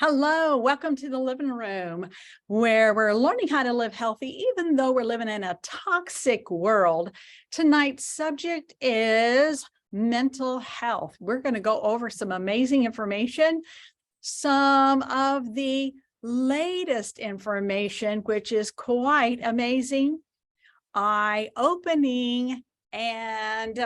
Hello, welcome to the living room where we're learning how to live healthy, even though we're living in a toxic world. Tonight's subject is mental health. We're going to go over some amazing information, some of the latest information, which is quite amazing, eye-opening, and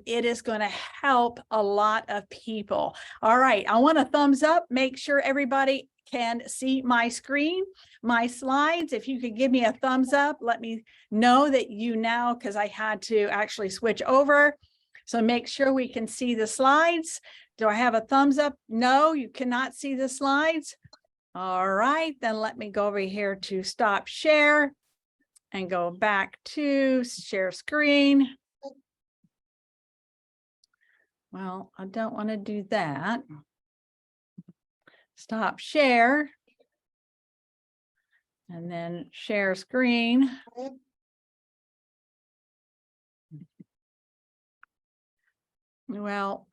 it is going to help a lot of people. All right, I want a thumbs up. Make sure everybody can see my screen, my slides. If you could give me a thumbs up, let me know that you now, because I had to actually switch over. So make sure we can see the slides. Do I have a thumbs up? No, you cannot see the slides. All right, then let me go over here to stop share and go back to share screen. Well, I don't want to do that. Stop share. And then share screen. Well,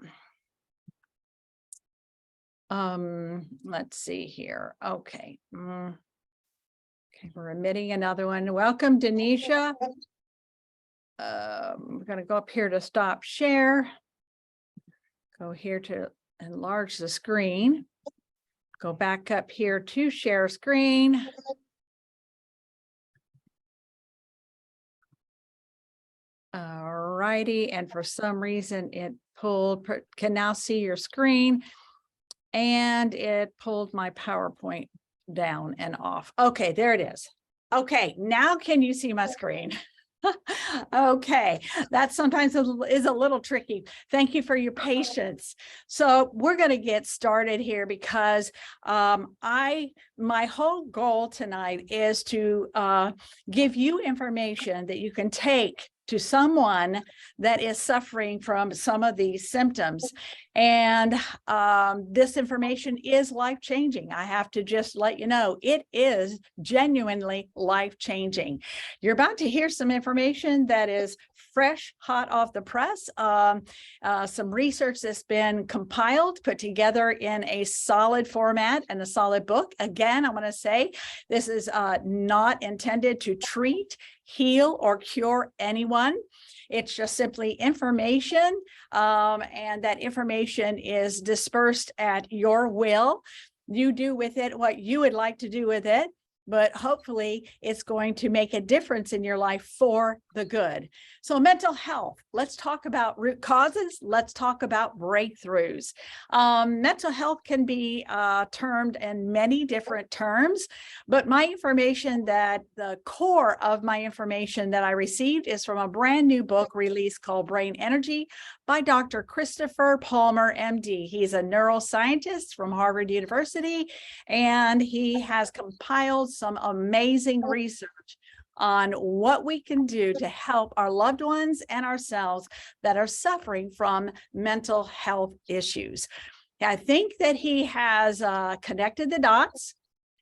let's see here. Okay. Okay, we're emitting another one. Welcome, Denisha. We're going to go up here to stop share. Go here to enlarge the screen. Go back up here to share screen. All righty, and for some reason it pulled, can now see your screen, and it pulled my PowerPoint down and off. Okay, there it is. Okay, now can you see my screen? Okay, that sometimes is a little tricky. Thank you for your patience. So we're going to get started here because my whole goal tonight is to give you information that you can take to someone that is suffering from some of these symptoms. And this information is life-changing. I have to just let you know, it is genuinely life-changing. You're about to hear some information that is fresh, hot off the press, some research that's been compiled, put together in a solid format and a solid book. Again, I want to say this is not intended to treat, heal, or cure anyone. It's just simply information, and that information is dispersed at your will. You do with it what you would like to do with it, but hopefully it's going to make a difference in your life for the good. So mental health, let's talk about root causes. Let's talk about breakthroughs. Mental health can be termed in many different terms, but my information, that the core of my information that I received is from a brand new book released called Brain Energy by Dr. Christopher Palmer, MD. He's a neuroscientist from Harvard University, and he has compiled some amazing research on what we can do to help our loved ones and ourselves that are suffering from mental health issues. I think that he has connected the dots,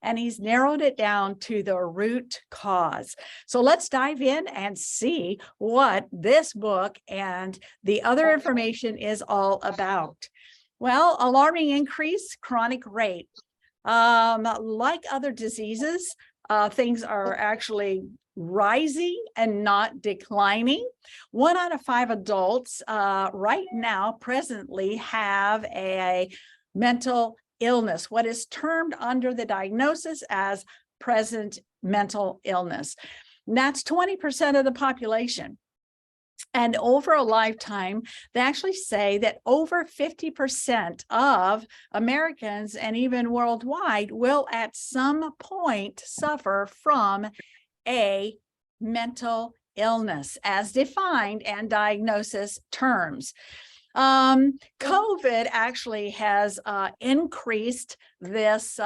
and he's narrowed it down to the root cause. So let's dive in and see what this book and the other information is all about. Well, alarming increase chronic rate. Like other diseases, things are actually rising and not declining. 1 out of 5 adults right now presently have a mental illness, what is termed under the diagnosis as present mental illness. And that's 20% of the population. And over a lifetime, they actually say that over 50% of Americans and even worldwide will at some point suffer from a mental illness as defined and diagnosis terms. COVID actually has increased this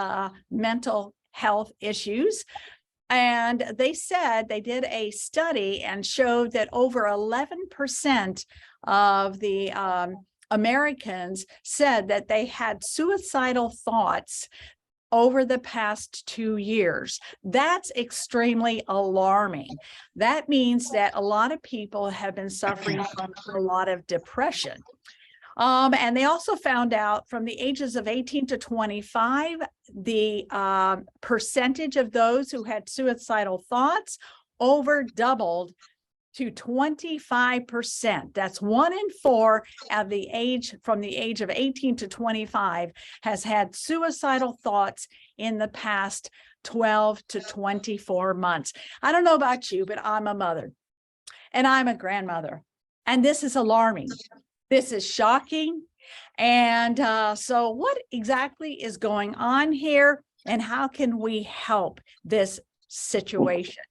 mental health issues. And they said they did a study and showed that over 11% of the Americans said that they had suicidal thoughts over the past 2 years. That's extremely alarming. That means that a lot of people have been suffering from a lot of depression. And they also found out from the ages of 18 to 25, the percentage of those who had suicidal thoughts over doubled to 25%. That's 1 in 4 of the age from the age of 18 to 25 has had suicidal thoughts in the past 12 to 24 months. I don't know about you, but I'm a mother and I'm a grandmother, and this is alarming. This is shocking. And so what exactly is going on here, and how can we help this situation?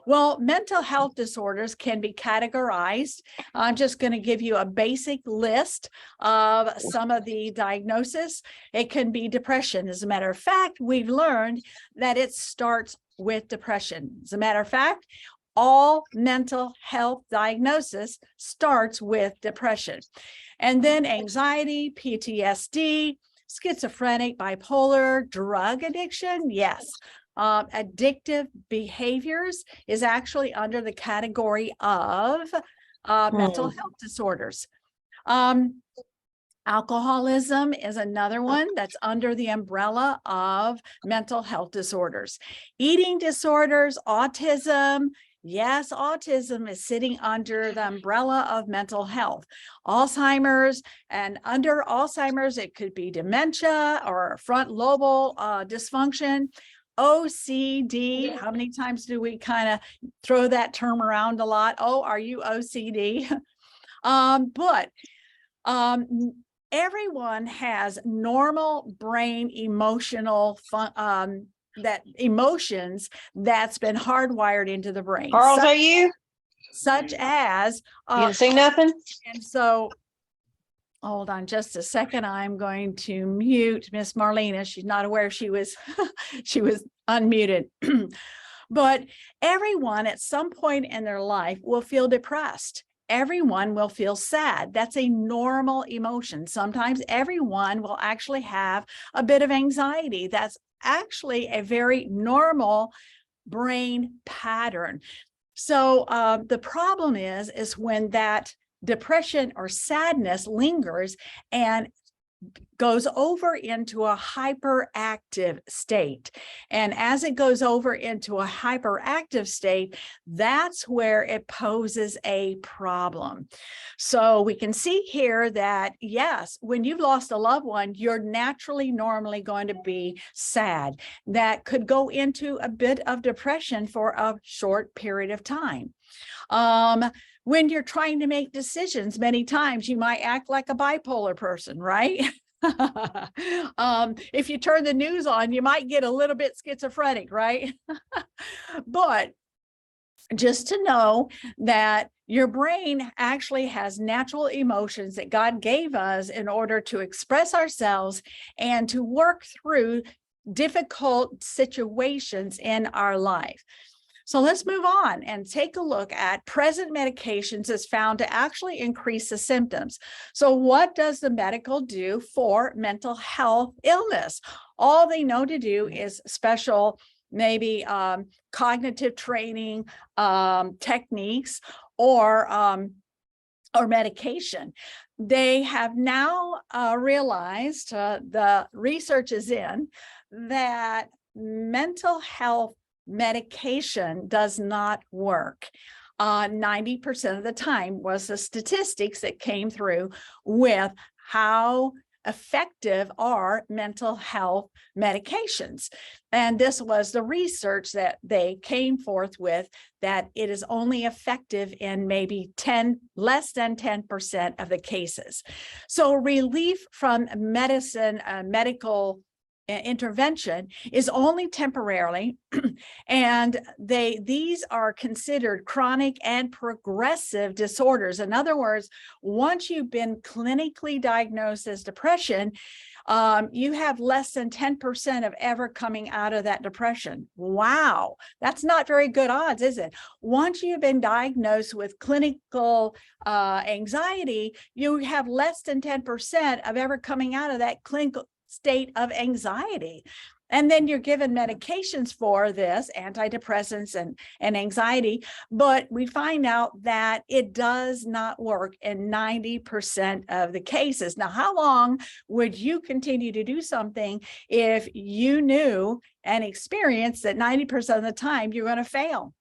Well, mental health disorders can be categorized. I'm just going to give you a basic list of some of the diagnoses. It can be depression. As a matter of fact, we've learned that it starts with depression. As a matter of fact, all mental health diagnosis starts with depression. And then anxiety, PTSD, schizophrenic, bipolar, drug addiction, yes. Addictive behaviors is actually under the category of mental health disorders. Alcoholism is another one that's under the umbrella of mental health disorders. Eating disorders, autism. Yes, autism is sitting under the umbrella of mental health. Alzheimer's, and under Alzheimer's, it could be dementia or front lobal dysfunction. OCD, how many times do we kind of throw that term around a lot? Oh, are you OCD? But everyone has normal brain emotional emotions that's been hardwired into the brain. Charles, are you? Such as You didn't see nothing? And so hold on just a second. I'm going to mute Miss Marlena. She's not aware she was she was unmuted. But everyone at some point in their life will feel depressed. Everyone will feel sad. That's a normal emotion. Sometimes everyone will actually have a bit of anxiety. That's actually a very normal brain pattern. So the problem is when that depression or sadness lingers and goes over into a hyperactive state. And as it goes over into a hyperactive state, that's where it poses a problem. So we can see here that, yes, when you've lost a loved one, you're normally going to be sad. That could go into a bit of depression for a short period of time. When you're trying to make decisions, many times you might act like a bipolar person, right? If you turn the news on, you might get a little bit schizophrenic, right? But just to know that your brain actually has natural emotions that God gave us in order to express ourselves and to work through difficult situations in our life. So let's move on and take a look at present medications as found to actually increase the symptoms. So what does the medical do for mental health illness? All they know to do is special, maybe cognitive training techniques or medication. They have now realized, the research is in, that mental health medication does not work. 90% of the time was the statistics that came through with how effective are mental health medications. And this was the research that they came forth with, that it is only effective in maybe less than 10% of the cases. So relief from medical intervention is only temporarily, and these are considered chronic and progressive disorders. In other words, once you've been clinically diagnosed as depression, you have less than 10% of ever coming out of that depression. Wow, that's not very good odds, is it? Once you've been diagnosed with clinical anxiety, you have less than 10% of ever coming out of that clinical state of anxiety. And then you're given medications for this, antidepressants and anxiety, but we find out that it does not work in 90% of the cases. Now, how long would you continue to do something if you knew and experienced that 90% of the time you're going to fail?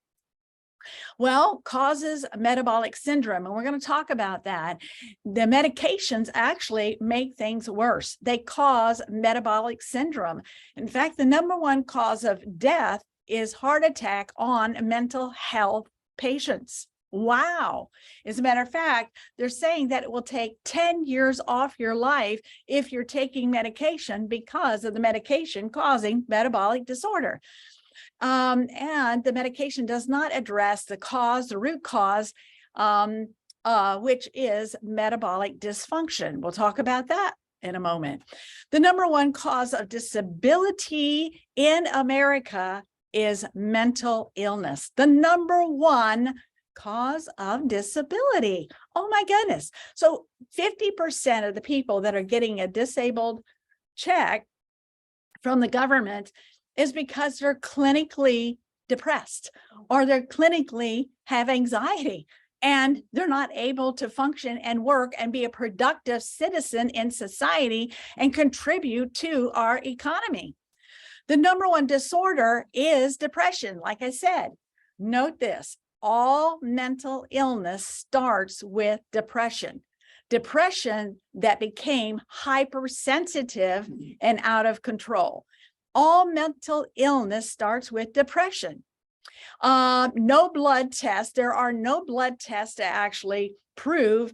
Well, causes metabolic syndrome, and we're going to talk about that. The medications actually make things worse. They cause metabolic syndrome. In fact, the number one cause of death is heart attack on mental health patients. Wow. As a matter of fact, they're saying that it will take 10 years off your life if you're taking medication because of the medication causing metabolic disorder. And the medication does not address the cause, the root cause, which is metabolic dysfunction. We'll talk about that in a moment. The number one cause of disability in America is mental illness. The number one cause of disability. Oh my goodness. So 50% of the people that are getting a disabled check from the government is because they're clinically depressed or they're clinically have anxiety and they're not able to function and work and be a productive citizen in society and contribute to our economy. The number one disorder is depression. Like I said, note this, all mental illness starts with depression. Depression that became hypersensitive and out of control. All mental illness starts with depression. No blood tests. There are no blood tests to actually prove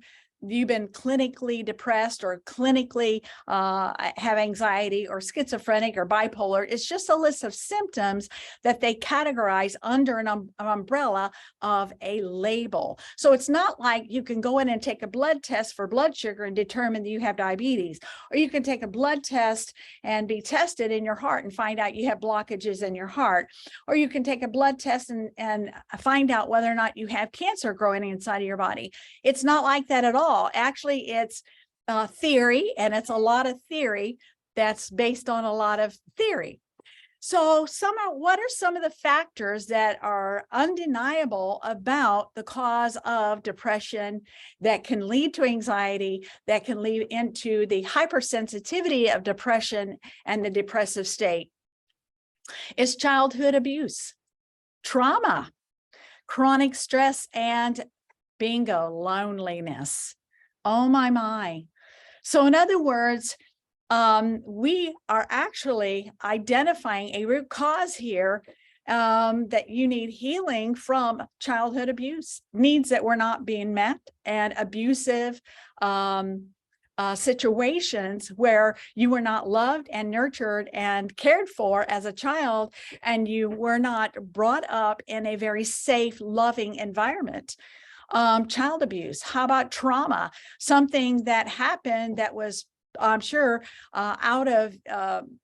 you've been clinically depressed or clinically have anxiety or schizophrenic or bipolar. It's just a list of symptoms that they categorize under an umbrella of a label. So it's not like you can go in and take a blood test for blood sugar and determine that you have diabetes, or you can take a blood test and be tested in your heart and find out you have blockages in your heart, or you can take a blood test and find out whether or not you have cancer growing inside of your body. It's not like that at all. Actually, it's theory, and it's a lot of theory that's based on a lot of theory. So what are some of the factors that are undeniable about the cause of depression that can lead to anxiety, that can lead into the hypersensitivity of depression and the depressive state? It's childhood abuse, trauma, chronic stress, and bingo, loneliness. Oh my. So in other words, we are actually identifying a root cause here that you need healing from childhood abuse, needs that were not being met, and abusive situations where you were not loved and nurtured and cared for as a child, and you were not brought up in a very safe, loving environment. Child abuse. How about trauma? Something that happened that was, I'm sure, out of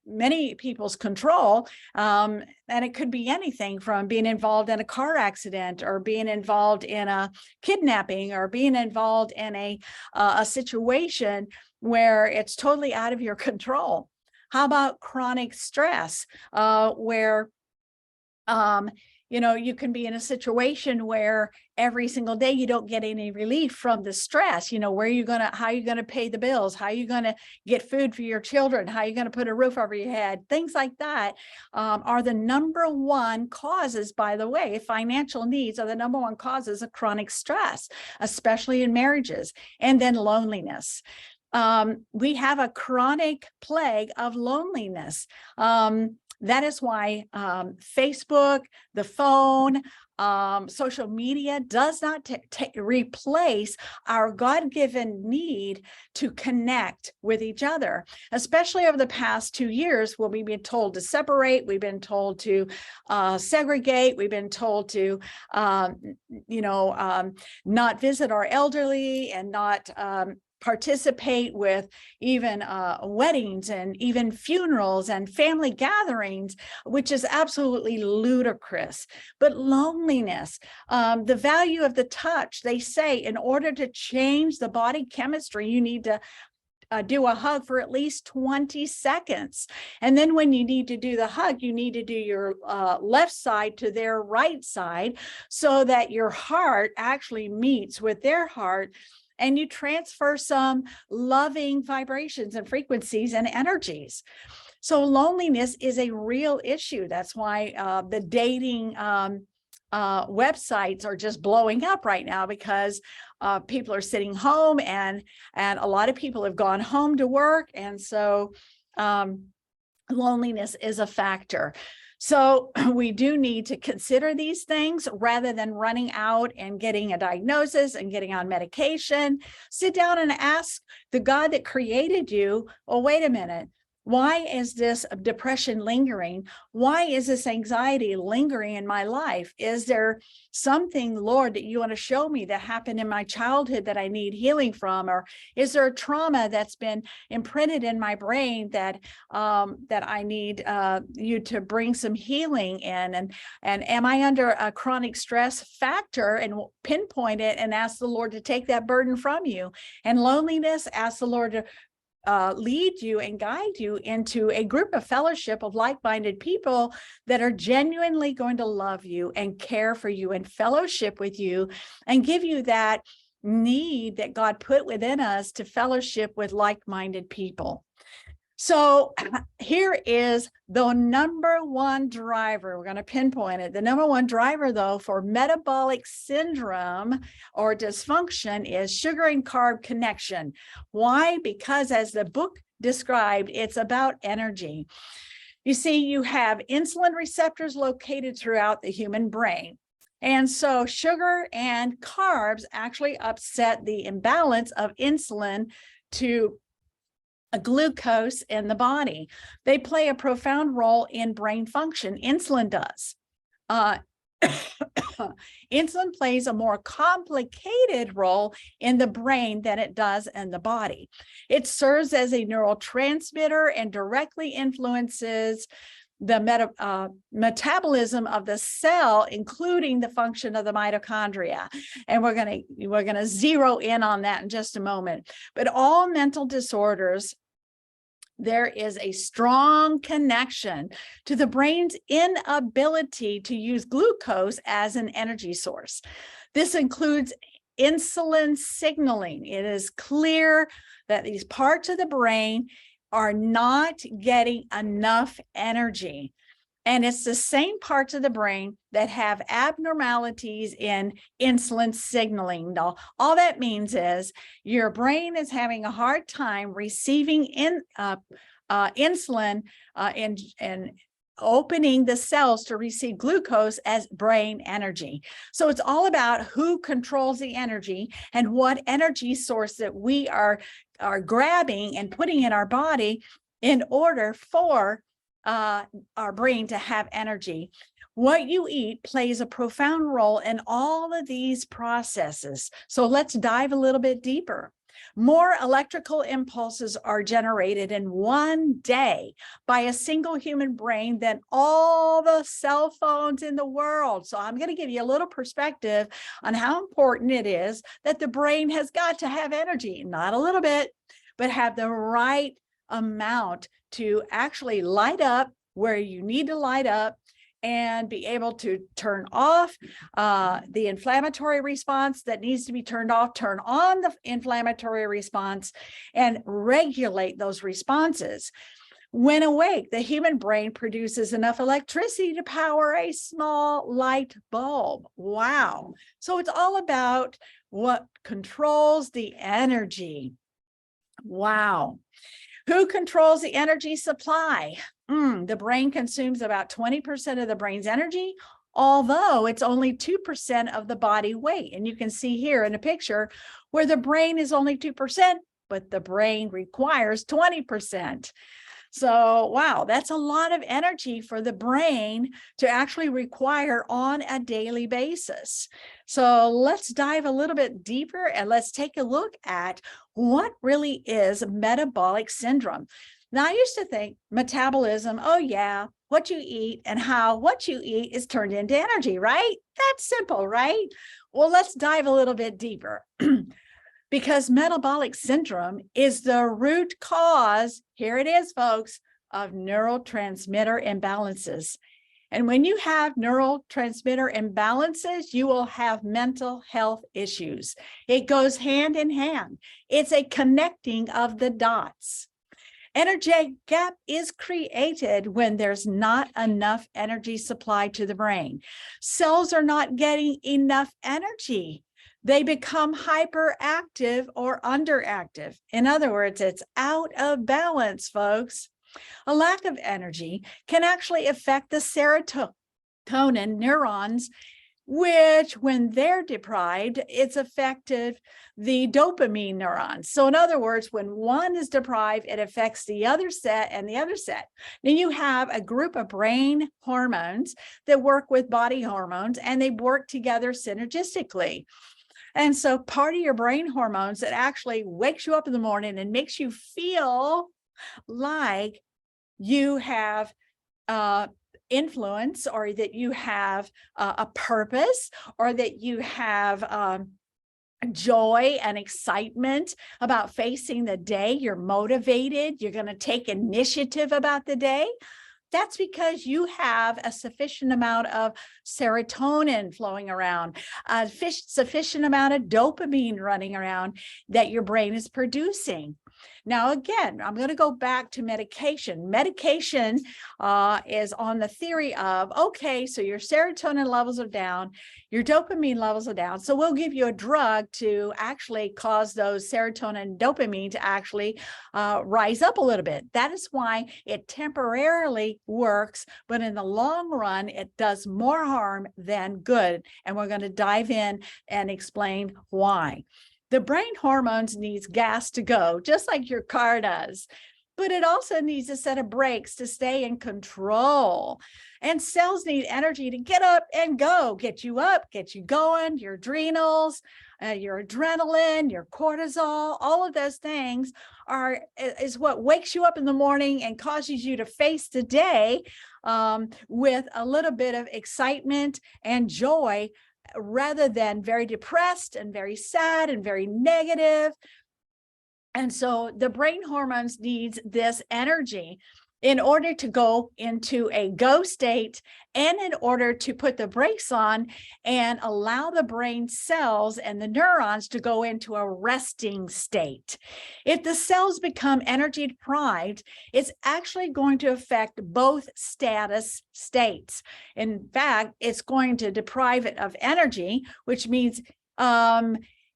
many people's control. And it could be anything from being involved in a car accident, or being involved in a kidnapping, or being involved in a situation where it's totally out of your control. How about chronic stress, where you can be in a situation where every single day you don't get any relief from the stress. How are you going to pay the bills? How are you going to get food for your children? How are you going to put a roof over your head? Things like that are the number one causes, by the way. Financial needs are the number one causes of chronic stress, especially in marriages. And then loneliness. We have a chronic plague of loneliness. That is why Facebook, the phone, social media does not replace our God-given need to connect with each other, especially over the past 2 years when we've been told to separate, we've been told to segregate, we've been told to, not visit our elderly and not participate with even weddings and even funerals and family gatherings, which is absolutely ludicrous. But loneliness, the value of the touch, they say in order to change the body chemistry, you need to do a hug for at least 20 seconds. And then when you need to do the hug, you need to do your left side to their right side so that your heart actually meets with their heart, and you transfer some loving vibrations and frequencies and energies. So loneliness is a real issue. That's why the dating websites are just blowing up right now, because people are sitting home, and a lot of people have gone home to work. And so loneliness is a factor. So we do need to consider these things rather than running out and getting a diagnosis and getting on medication. Sit down and ask the God that created you, oh, wait a minute. Why is this depression lingering? Why is this anxiety lingering in my life? Is there something, Lord, that you want to show me that happened in my childhood that I need healing from? Or is there a trauma that's been imprinted in my brain that I need you to bring some healing in? And am I under a chronic stress factor? And pinpoint it and ask the Lord to take that burden from you. And loneliness, ask the Lord to lead you and guide you into a group of fellowship of like-minded people that are genuinely going to love you and care for you and fellowship with you and give you that need that God put within us to fellowship with like-minded people. So here is the number one driver. We're going to pinpoint it. The number one driver, though, for metabolic syndrome or dysfunction is sugar and carb connection. Why? Because as the book described, it's about energy. You see, you have insulin receptors located throughout the human brain. And so sugar and carbs actually upset the imbalance of insulin to glucose in the body. They play a profound role in brain function. Insulin does. Insulin plays a more complicated role in the brain than it does in the body. It serves as a neurotransmitter and directly influences the metabolism of the cell, including the function of the mitochondria. And we're going to zero in on that in just a moment. But all mental disorders, there is a strong connection to the brain's inability to use glucose as an energy source. This includes insulin signaling. It is clear that these parts of the brain are not getting enough energy. And it's the same parts of the brain that have abnormalities in insulin signaling. Now, all that means is your brain is having a hard time receiving insulin and opening the cells to receive glucose as brain energy. So it's all about who controls the energy and what energy source that we are grabbing and putting in our body in order for our brain to have energy. What you eat plays a profound role in all of these processes. So let's dive a little bit deeper. More electrical impulses are generated in one day by a single human brain than all the cell phones in the world. So I'm going to give you a little perspective on how important it is that the brain has got to have energy, not a little bit, but have the right amount to actually light up where you need to light up and be able to turn off the inflammatory response that needs to be turned off, turn on the inflammatory response, and regulate those responses. When awake, the human brain produces enough electricity to power a small light bulb. Wow. So it's all about what controls the energy. Wow. Who controls the energy supply? The brain consumes about 20% of the brain's energy, although it's only 2% of the body weight. And you can see here in a picture where the brain is only 2%, but the brain requires 20%. So, wow, that's a lot of energy for the brain to actually require on a daily basis. So let's dive a little bit deeper and let's take a look at what really is metabolic syndrome. Now, I used to think metabolism, oh yeah, what you eat and how what you eat is turned into energy, right? That's simple, right? Well, let's dive a little bit deeper. because metabolic syndrome is the root cause, here it is, folks, of neurotransmitter imbalances. And when you have neurotransmitter imbalances, you will have mental health issues. It goes hand in hand. It's a connecting of the dots. Energy gap is created when there's not enough energy supplied to the brain. Cells are not getting enough energy. They become hyperactive or underactive. In other words, it's out of balance, folks. A lack of energy can actually affect the serotonin neurons, which when they're deprived, it's affected the dopamine neurons. So in other words, when one is deprived, it affects the other set and the other set. Now you have a group of brain hormones that work with body hormones, and they work together synergistically. And so part of your brain hormones that actually wakes you up in the morning and makes you feel like you have influence, or that you have a purpose, or that you have joy and excitement about facing the day. You're motivated. You're going to take initiative about the day. That's because you have a sufficient amount of serotonin flowing around, a sufficient amount of dopamine running around that your brain is producing. Now, again, I'm going to go back to medication. Medication is on the theory of, okay, so your serotonin levels are down, your dopamine levels are down. So we'll give you a drug to actually cause those serotonin and dopamine to actually rise up a little bit. That is why it temporarily works, but in the long run, it does more harm than good. And we're going to dive in and explain why. The brain hormones needs gas to go, just like your car does, but it also needs a set of brakes to stay in control. And cells need energy to get up and go, get you up, get you going, your adrenals, your adrenaline, your cortisol, all of those things is what wakes you up in the morning and causes you to face the day with a little bit of excitement and joy, rather than very depressed and very sad and very negative. And so the brain hormones needs this energy in order to go into a go state, and in order to put the brakes on and allow the brain cells and the neurons to go into a resting state. If the cells become energy deprived, it's actually going to affect both status states. In fact, it's going to deprive it of energy, which means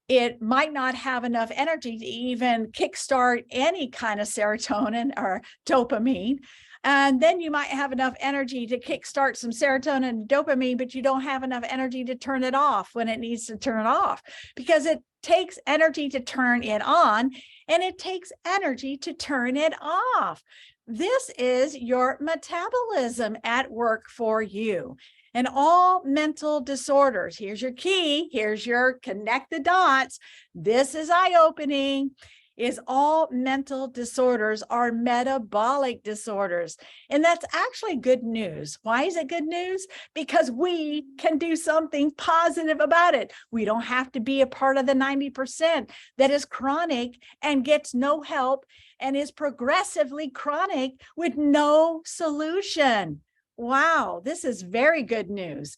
it might not have enough energy to even kickstart any kind of serotonin or dopamine. And then you might have enough energy to kickstart some serotonin and dopamine, but you don't have enough energy to turn it off when it needs to turn it off, because it takes energy to turn it on, and it takes energy to turn it off. This is your metabolism at work for you. And all mental disorders, here's your key, here's your connect the dots. This is eye-opening, is all mental disorders are metabolic disorders. And that's actually good news. Why is it good news? Because we can do something positive about it. We don't have to be a part of the 90% that is chronic and gets no help and is progressively chronic with no solution. Wow, this is very good news.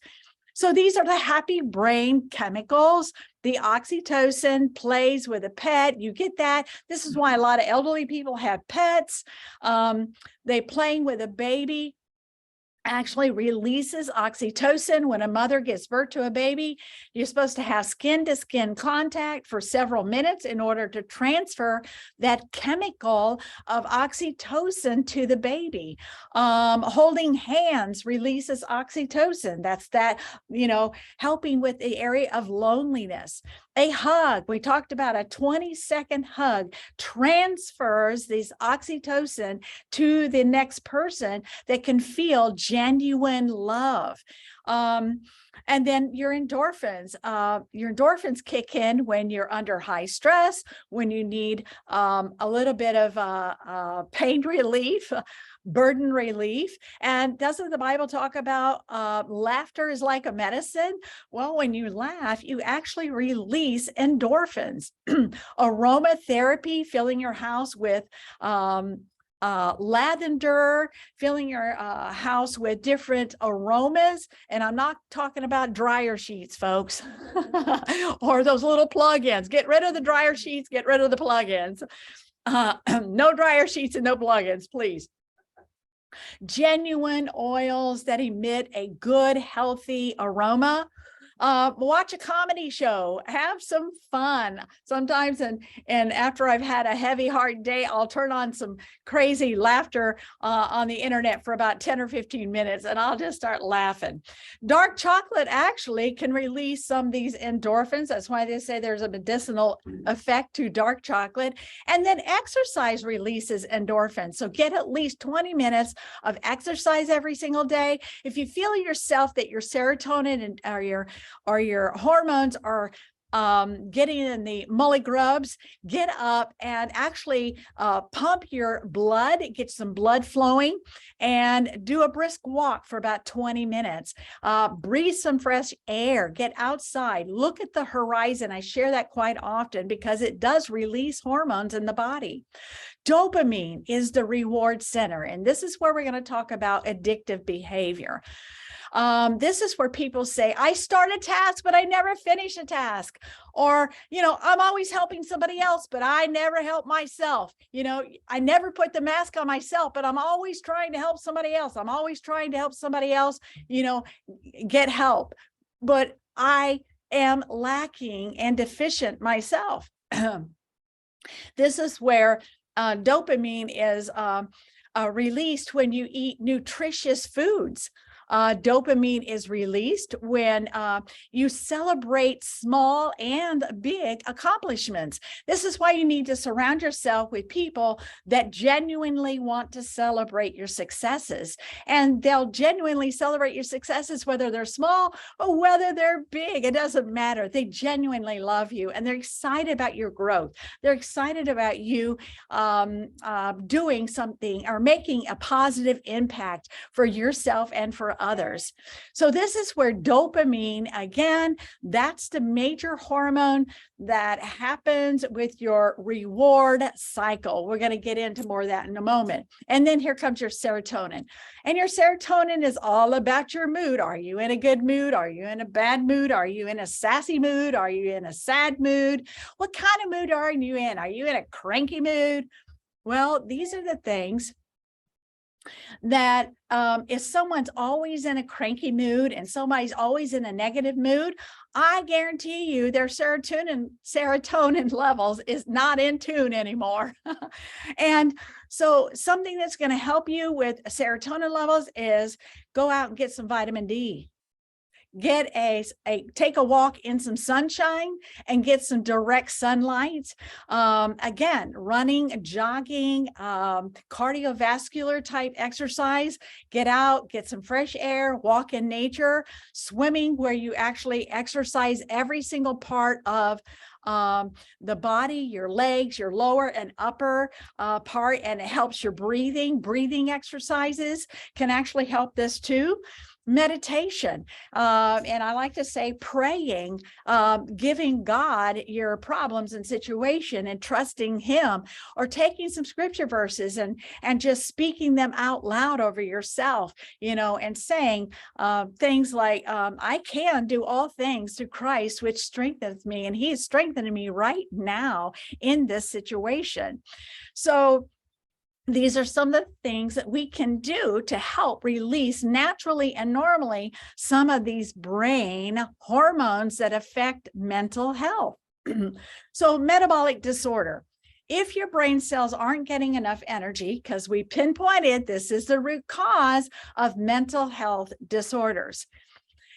So these are the happy brain chemicals. The oxytocin plays with a pet. You get that. This is why a lot of elderly people have pets. They playing with a baby actually releases oxytocin. When a mother gives birth to a baby, you're supposed to have skin-to-skin contact for several minutes in order to transfer that chemical of oxytocin to the baby. Holding hands releases oxytocin. That's that, helping with the area of loneliness. A hug, we talked about a 20-second hug transfers this oxytocin to the next person that can feel genuine love. And then your endorphins kick in when you're under high stress, when you need a little bit of pain relief, burden relief. And doesn't the Bible talk about laughter is like a medicine? Well, when you laugh, you actually release release endorphins. Aromatherapy, filling your house with lavender, filling your house with different aromas. And I'm not talking about dryer sheets, folks, or those little plug-ins. Get rid of the dryer sheets, get rid of the plug-ins. No dryer sheets and no plug-ins, please. Genuine oils that emit a good, healthy aroma. Watch a comedy show, have some fun sometimes. And after I've had a heavy, hard day, I'll turn on some crazy laughter on the internet for about 10 or 15 minutes, and I'll just start laughing. Dark chocolate actually can release some of these endorphins. That's why they say there's a medicinal effect to dark chocolate. And then exercise releases endorphins. So get at least 20 minutes of exercise every single day. If you feel yourself that your serotonin or your hormones are getting in the mully grubs, get up and actually pump your blood, get some blood flowing, and do a brisk walk for about 20 minutes. Breathe some fresh air, get outside, look at the horizon. I share that quite often because it does release hormones in the body. Dopamine is the reward center, and this is where we're going to talk about addictive behavior. This is where people say, I start a task, but I never finish a task. Or, I'm always helping somebody else, but I never help myself. I never put the mask on myself, but I'm always trying to help somebody else. I'm always trying to help somebody else, get help. But I am lacking and deficient myself. This is where dopamine is released when you eat nutritious foods. Dopamine is released when you celebrate small and big accomplishments. This is why you need to surround yourself with people that genuinely want to celebrate your successes. And they'll genuinely celebrate your successes, whether they're small or whether they're big. It doesn't matter. They genuinely love you, and they're excited about your growth. They're excited about you doing something or making a positive impact for yourself and for others. So this is where dopamine, again, that's the major hormone that happens with your reward cycle. We're going to get into more of that in a moment. And then here comes your serotonin. And your serotonin is all about your mood. Are you in a good mood? Are you in a bad mood? Are you in a sassy mood? Are you in a sad mood? What kind of mood are you in? Are you in a cranky mood? Well, these are the things that if someone's always in a cranky mood and somebody's always in a negative mood, I guarantee you their serotonin levels is not in tune anymore. And so something that's going to help you with serotonin levels is go out and get some vitamin D. Take a walk in some sunshine and get some direct sunlight. Again, running, jogging, cardiovascular type exercise. Get out, get some fresh air, walk in nature, swimming where you actually exercise every single part of the body, your legs, your lower and upper part, and it helps your breathing. Breathing exercises can actually help this too. Meditation, and I like to say praying, giving God your problems and situation and trusting him, or taking some scripture verses and just speaking them out loud over yourself, and saying things like, I can do all things through Christ, which strengthens me, and he is strengthening me right now in this situation. So these are some of the things that we can do to help release naturally and normally some of these brain hormones that affect mental health. So metabolic disorder. If your brain cells aren't getting enough energy, because we pinpointed this is the root cause of mental health disorders,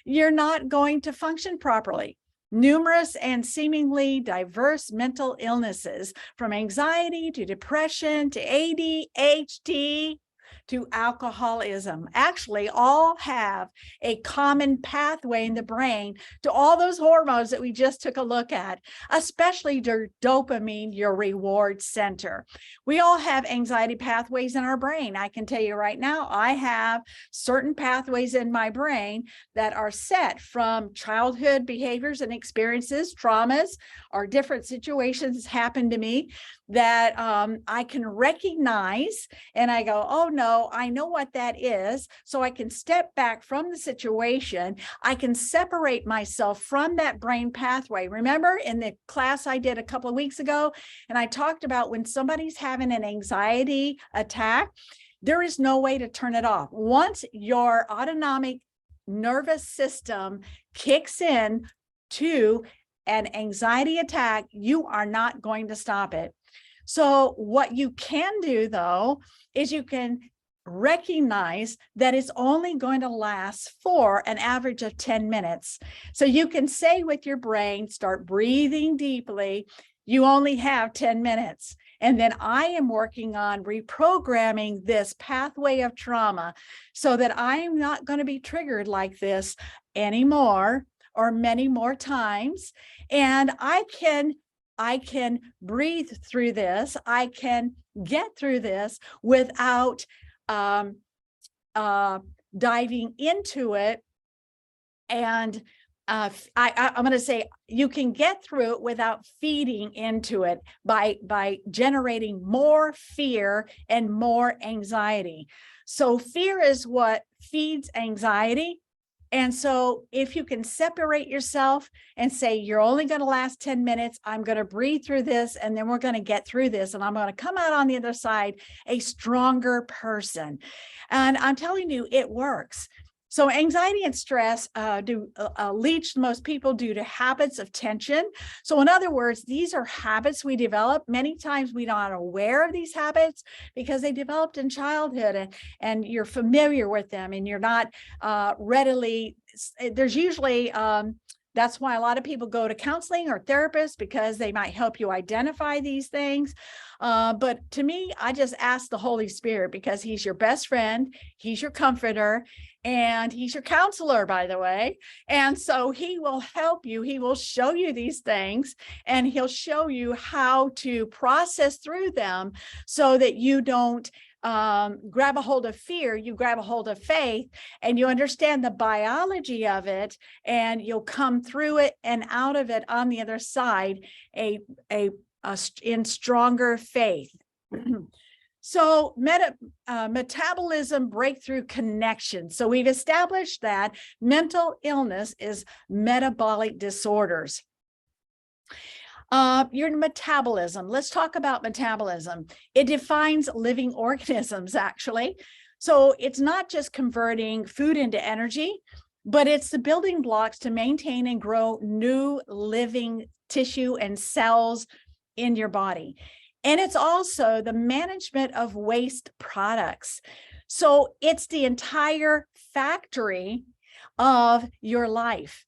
you're not going to function properly. Numerous and seemingly diverse mental illnesses, from anxiety to depression to ADHD, to alcoholism actually all have a common pathway in the brain to all those hormones that we just took a look at, especially your dopamine, your reward center. We all have anxiety pathways in our brain. I can tell you right now, I have certain pathways in my brain that are set from childhood behaviors and experiences, traumas, or different situations happen to me that I can recognize, and I go, oh no, I know what that is. So I can step back from the situation. I can separate myself from that brain pathway. Remember in the class I did a couple of weeks ago, and I talked about when somebody's having an anxiety attack, there is no way to turn it off. Once your autonomic nervous system kicks in to an anxiety attack, you are not going to stop it. So what you can do though, is you can recognize that it's only going to last for an average of 10 minutes. So you can say with your brain, start breathing deeply, you only have 10 minutes. And then I am working on reprogramming this pathway of trauma so that I am not going to be triggered like this anymore or many more times. And I can breathe through this. I can get through this without diving into it. And I'm going to say you can get through it without feeding into it by generating more fear and more anxiety. So fear is what feeds anxiety. And so if you can separate yourself and say, you're only going to last 10 minutes, I'm going to breathe through this, and then we're going to get through this, and I'm going to come out on the other side a stronger person. And I'm telling you, it works. So anxiety and stress leach most people due to habits of tension. So in other words, these are habits we develop. Many times we're not aware of these habits because they developed in childhood, and you're familiar with them, and you're not readily, there's usually, that's why a lot of people go to counseling or therapists, because they might help you identify these things. But to me, I just ask the Holy Spirit, because he's your best friend, he's your comforter, and he's your counselor, by the way. And so he will help you. He will show you these things, and he'll show you how to process through them so that you don't grab a hold of fear, you grab a hold of faith, and you understand the biology of it, and you'll come through it and out of it on the other side in stronger faith. So metabolism breakthrough connection. So we've established that mental illness is metabolic disorders. Your metabolism. Let's talk about metabolism. It defines living organisms, actually. So it's not just converting food into energy, but it's the building blocks to maintain and grow new living tissue and cells in your body. And it's also the management of waste products. So it's the entire factory of your life.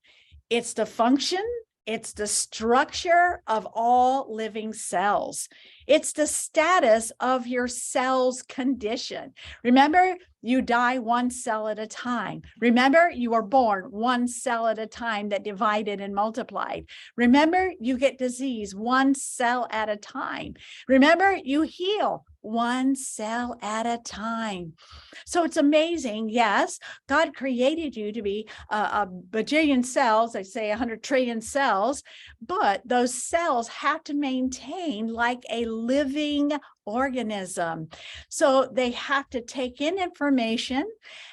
It's the function, it's the structure of all living cells. It's the status of your cell's condition. Remember, you die one cell at a time. Remember, you were born one cell at a time that divided and multiplied. Remember, you get disease one cell at a time. Remember, you heal one cell at a time. So it's amazing. Yes, God created you to be a bajillion cells, they say 100 trillion cells, but those cells have to maintain like a living organism. So they have to take in information,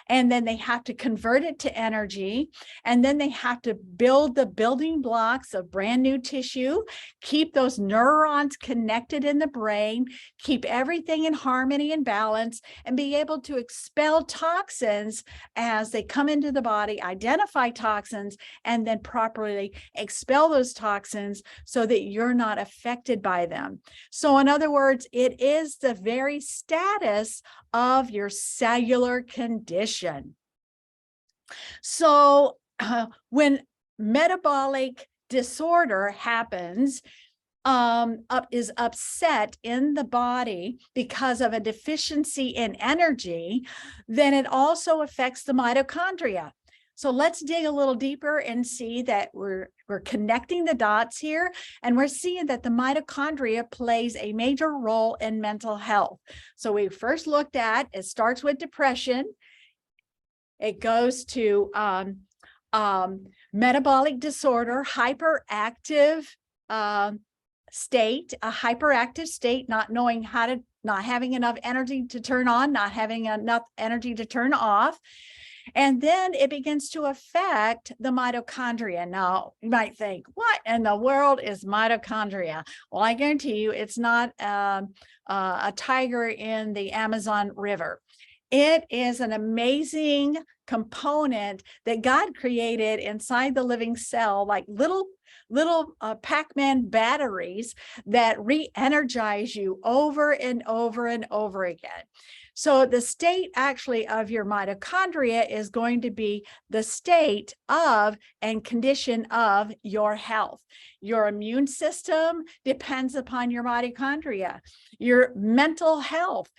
and then they have to convert it to energy, and then they have to build the building blocks of brand new tissue, keep those neurons connected in the brain, keep everything in harmony and balance, and be able to expel toxins as they come into the body, identify toxins, and then properly expel those toxins so that you're not affected by them. So in other words, it is the very status of your cellular condition. So when metabolic disorder happens, is upset in the body because of a deficiency in energy, then it also affects the mitochondria. So let's dig a little deeper and see that we're connecting the dots here, and we're seeing that the mitochondria plays a major role in mental health. So we first looked at, it starts with depression. It goes to metabolic disorder, hyperactive state, a hyperactive state, not knowing how to, not having enough energy to turn on, not having enough energy to turn off. And then it begins to affect the mitochondria. Now, you might think, what in the world is mitochondria? Well, I guarantee you it's not a tiger in the Amazon River. It is an amazing component that God created inside the living cell, like little Pac-Man batteries that re-energize you over and over and over again. So the state actually of your mitochondria is going to be the state of and condition of your health. Your immune system depends upon your mitochondria. Your mental health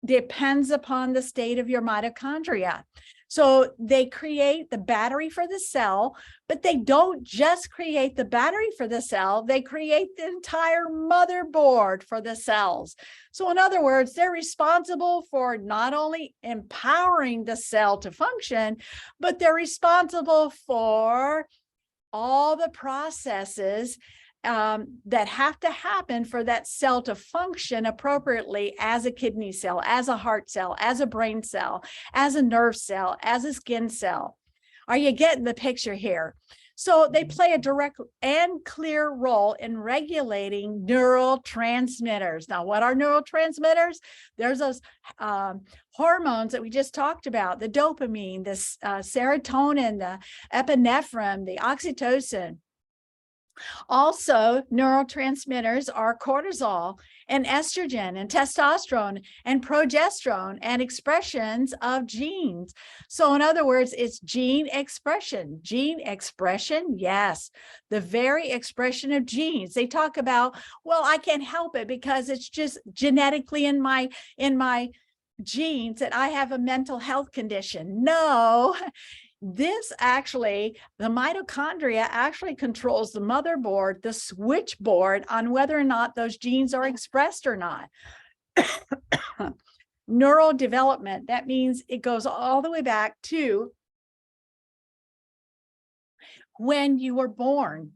depends upon the state of your mitochondria. So they create the battery for the cell, but they don't just create the battery for the cell, they create the entire motherboard for the cells. So in other words, they're responsible for not only empowering the cell to function, but they're responsible for all the processes that have to happen for that cell to function appropriately as a kidney cell, as a heart cell, as a brain cell, as a nerve cell, as a skin cell. Are you getting the picture here? So they play a direct and clear role in regulating neurotransmitters. Now, what are neurotransmitters? There's those hormones that we just talked about, the dopamine, the serotonin, the epinephrine, the oxytocin. Also, neurotransmitters are cortisol and estrogen and testosterone and progesterone and expressions of genes. So in other words, it's gene expression. Gene expression, yes, the very expression of genes. They talk about, well, I can't help it because it's just genetically in my genes that I have a mental health condition. No. This actually, the mitochondria actually controls the motherboard, the switchboard on whether or not those genes are expressed or not. Neurodevelopment, that means it goes all the way back to when you were born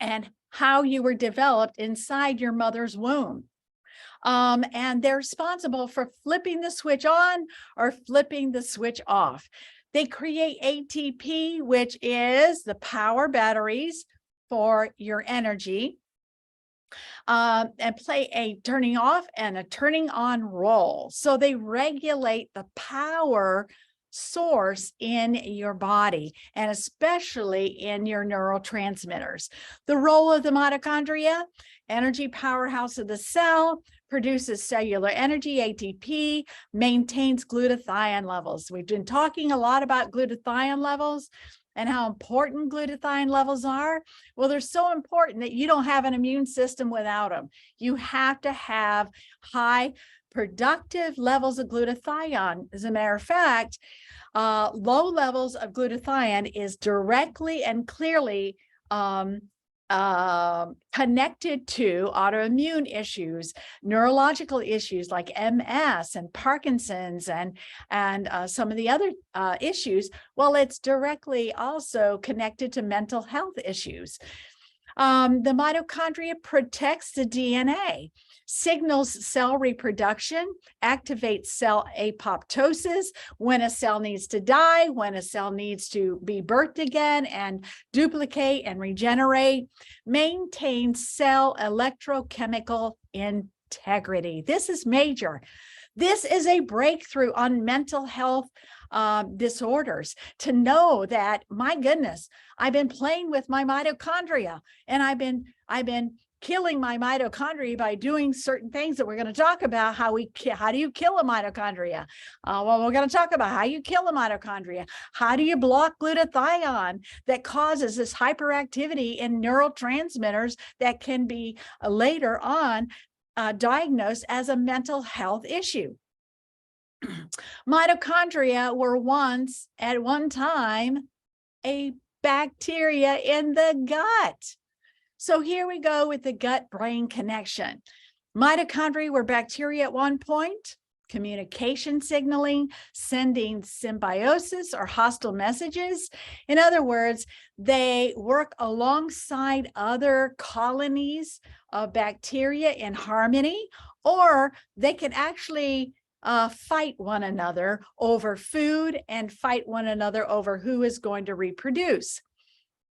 and how you were developed inside your mother's womb. And they're responsible for flipping the switch on or flipping the switch off. They create ATP, which is the power batteries for your energy, and play a turning off and a turning on role. So they regulate the power source in your body, and especially in your neurotransmitters. The role of the mitochondria, energy powerhouse of the cell, produces cellular energy, ATP, maintains glutathione levels. We've been talking a lot about glutathione levels and how important glutathione levels are. Well, they're so important that you don't have an immune system without them. You have to have high productive levels of glutathione. As a matter of fact, low levels of glutathione is directly and clearly connected to autoimmune issues, neurological issues like MS and Parkinson's and some of the other issues. Well, it's directly also connected to mental health issues. The mitochondria protects the DNA, signals cell reproduction, activates cell apoptosis, when a cell needs to die, when a cell needs to be birthed again and duplicate and regenerate, maintains cell electrochemical integrity. This is major. This is a breakthrough on mental health disorders, to know that, my goodness, I've been playing with my mitochondria and I've been killing my mitochondria by doing certain things that we're going to talk about. How do you kill a mitochondria? Well, we're going to talk about how you kill a mitochondria. How do you block glutathione that causes this hyperactivity in neurotransmitters that can be later on diagnosed as a mental health issue? Mitochondria were once, at one time, a bacteria in the gut. So here we go with the gut-brain connection. Mitochondria were bacteria at one point, communication signaling, sending symbiosis or hostile messages. In other words, they work alongside other colonies of bacteria in harmony, or they can actually fight one another over food and fight one another over who is going to reproduce.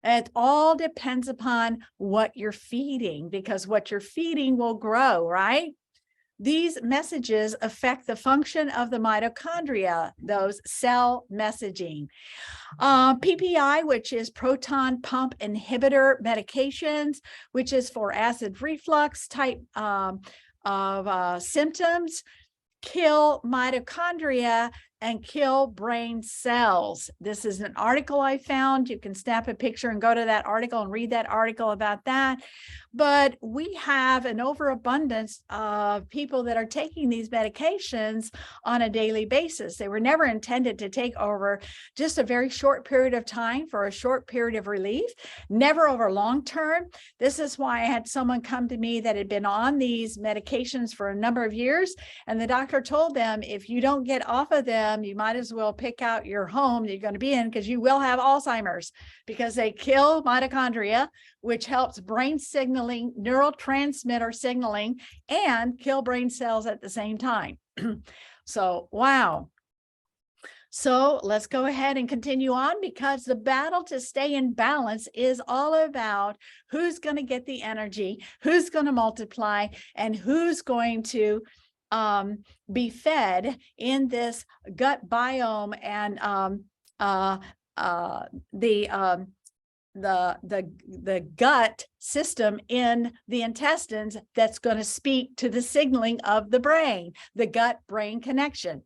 It all depends upon what you're feeding, because what you're feeding will grow, right? These messages affect the function of the mitochondria, those cell messaging. PPI, which is proton pump inhibitor medications, which is for acid reflux type of symptoms, kill mitochondria and kill brain cells. This is an article I found. You can snap a picture and go to that article and read that article about that. But we have an overabundance of people that are taking these medications on a daily basis. They were never intended to take over just a very short period of time for a short period of relief, never over long term. This is why I had someone come to me that had been on these medications for a number of years, and the doctor told them, if you don't get off of them, you might as well pick out your home that you're going to be in, because you will have Alzheimer's, because they kill mitochondria, which helps brain signaling, neurotransmitter signaling, and kill brain cells at the same time. So, wow. So let's go ahead and continue on, because the battle to stay in balance is all about who's going to get the energy, who's going to multiply, and who's going to be fed in this gut biome and the gut system in the intestines that's going to speak to the signaling of the brain, the gut-brain connection.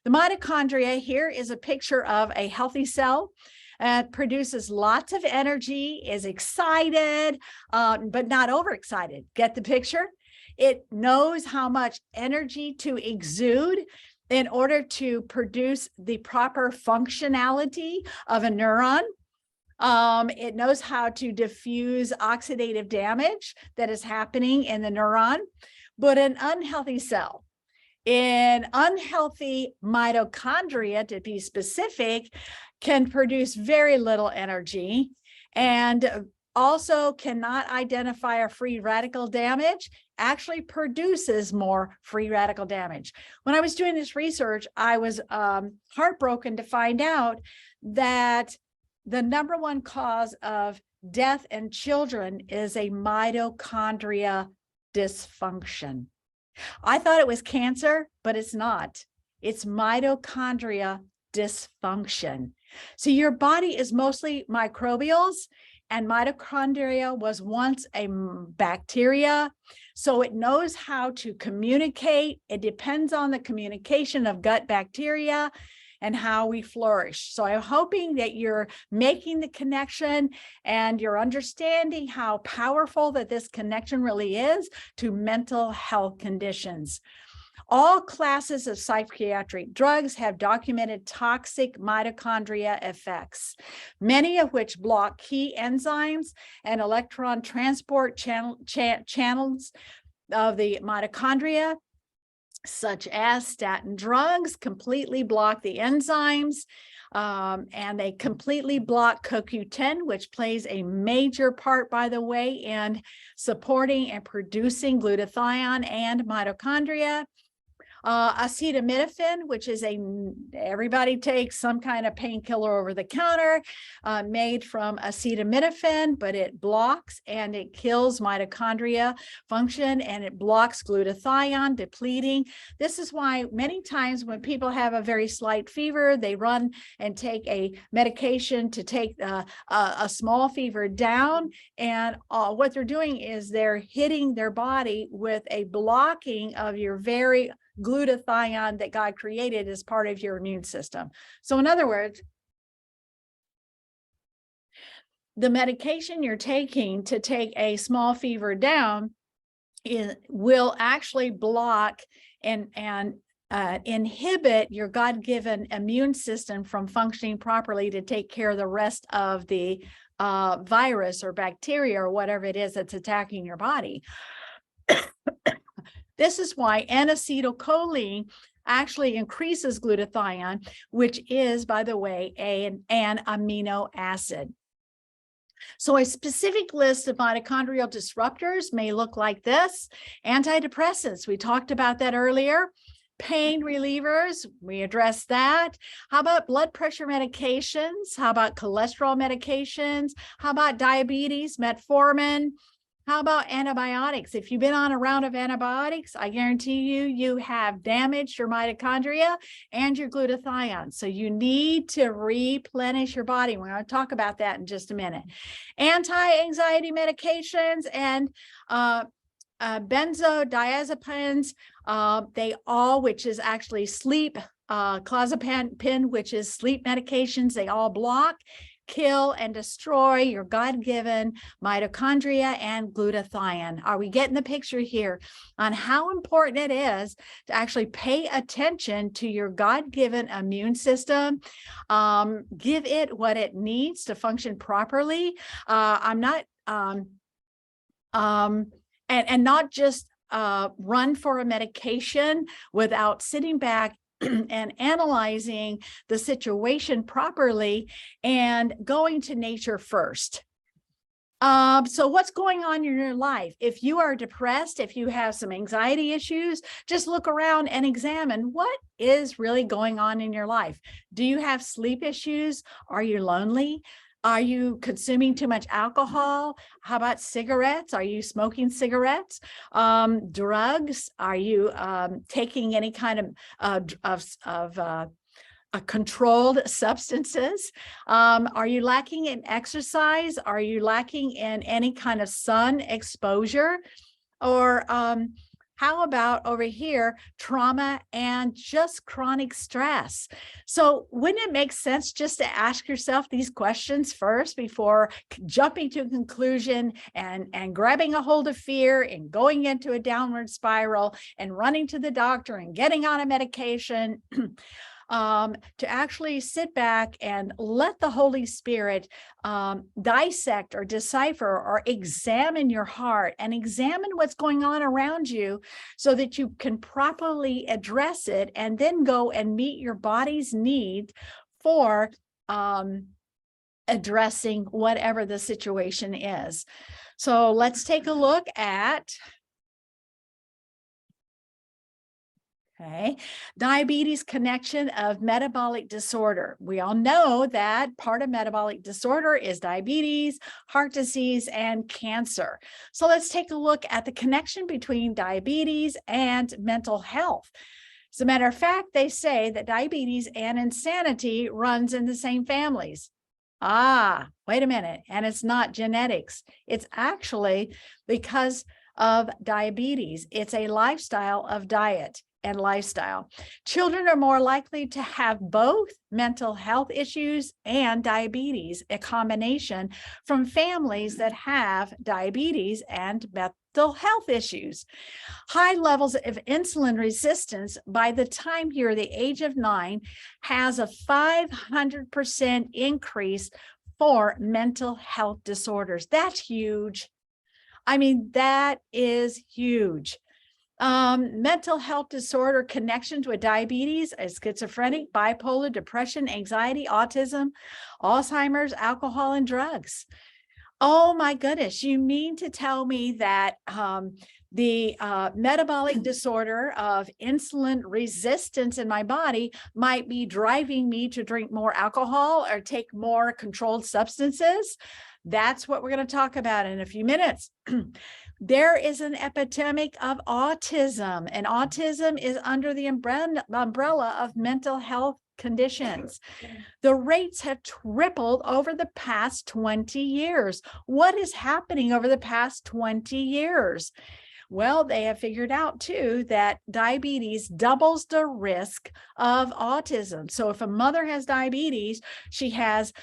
The mitochondria, here is a picture of a healthy cell. It produces lots of energy, is excited, but not overexcited. Get the picture? It knows how much energy to exude in order to produce the proper functionality of a neuron. It knows how to diffuse oxidative damage that is happening in the neuron. But an unhealthy cell, in unhealthy mitochondria, to be specific, can produce very little energy and also cannot identify a free radical damage, actually produces more free radical damage. When I was doing this research, I was heartbroken to find out that the number one cause of death in children is a mitochondria dysfunction. I thought it was cancer, but it's not. It's mitochondria dysfunction. So your body is mostly microbials, and mitochondria was once a bacteria. So it knows how to communicate. It depends on the communication of gut bacteria and how we flourish. So I'm hoping that you're making the connection and you're understanding how powerful that this connection really is to mental health conditions. All classes of psychiatric drugs have documented toxic mitochondria effects, many of which block key enzymes and electron transport channels of the mitochondria, such as statin drugs completely block the enzymes, and they completely block CoQ10, which plays a major part, by the way, in supporting and producing glutathione and mitochondria. Acetaminophen, which is everybody takes some kind of painkiller over the counter, made from acetaminophen, but it blocks and it kills mitochondria function, and it blocks glutathione depleting. This is why many times when people have a very slight fever, they run and take a medication to take a small fever down. And what they're doing is they're hitting their body with a blocking of your very glutathione that God created as part of your immune system. So in other words, the medication you're taking to take a small fever down will actually block and inhibit your God-given immune system from functioning properly to take care of the rest of the virus or bacteria or whatever it is that's attacking your body. This is why N-acetylcholine actually increases glutathione, which is, by the way, an amino acid. So a specific list of mitochondrial disruptors may look like this. Antidepressants, we talked about that earlier. Pain relievers, we addressed that. How about blood pressure medications? How about cholesterol medications? How about diabetes, metformin? How about antibiotics? If you've been on a round of antibiotics, I guarantee you have damaged your mitochondria and your glutathione. So you need to replenish your body. We're going to talk about that in just a minute. Anti-anxiety medications and benzodiazepines, they all, which is actually sleep, clozapine, which is sleep medications, they all block, kill, and destroy your God-given mitochondria and glutathione. Are we getting the picture here on how important it is to actually pay attention to your God-given immune system? Give it what it needs to function properly. I'm not and not just run for a medication without sitting back and analyzing the situation properly and going to nature first. So what's going on in your life? If you are depressed, if you have some anxiety issues, just look around and examine what is really going on in your life. Do you have sleep issues? Are you lonely? Are you consuming too much alcohol? How about cigarettes? Are you smoking cigarettes? Drugs? Are you taking any kind of controlled substances? Are you lacking in exercise? Are you lacking in any kind of sun exposure? Or how about over here, trauma and just chronic stress? So wouldn't it make sense just to ask yourself these questions first before jumping to a conclusion and grabbing a hold of fear and going into a downward spiral and running to the doctor and getting on a medication? To actually sit back and let the Holy Spirit dissect or decipher or examine your heart and examine what's going on around you so that you can properly address it and then go and meet your body's need for addressing whatever the situation is. So let's take a look at diabetes connection of metabolic disorder. We all know that part of metabolic disorder is diabetes, heart disease, and cancer. So let's take a look at the connection between diabetes and mental health. As a matter of fact, they say that diabetes and insanity runs in the same families. Wait a minute. And it's not genetics. It's actually because of diabetes. It's a lifestyle of diet and lifestyle. Children are more likely to have both mental health issues and diabetes, a combination from families that have diabetes and mental health issues. High levels of insulin resistance by the time you're the age of 9 has a 500% increase for mental health disorders. That's huge. I mean, that is huge. Mental health disorder connections with diabetes, schizophrenic, bipolar, depression, anxiety, autism, Alzheimer's, alcohol, and drugs. Oh my goodness. You mean to tell me that the metabolic disorder of insulin resistance in my body might be driving me to drink more alcohol or take more controlled substances? That's what we're going to talk about in a few minutes. There is an epidemic of autism, and autism is under the umbrella of mental health conditions. The rates have tripled over the past 20 years. What is happening over the past 20 years? Well, they have figured out too that diabetes doubles the risk of autism. So if a mother has diabetes, she has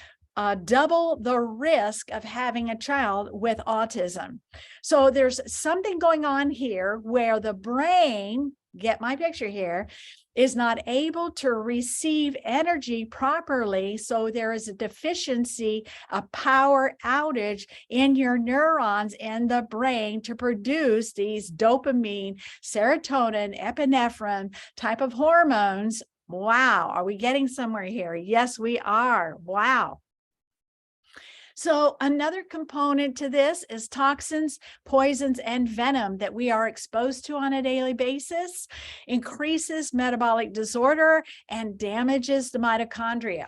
double the risk of having a child with autism. So there's something going on here where the brain, get my picture here, is not able to receive energy properly. So there is a deficiency, a power outage in your neurons in the brain to produce these dopamine, serotonin, epinephrine type of hormones. Wow. Are we getting somewhere here? Yes, we are. Wow. So another component to this is toxins, poisons, and venom that we are exposed to on a daily basis, increases metabolic disorder and damages the mitochondria.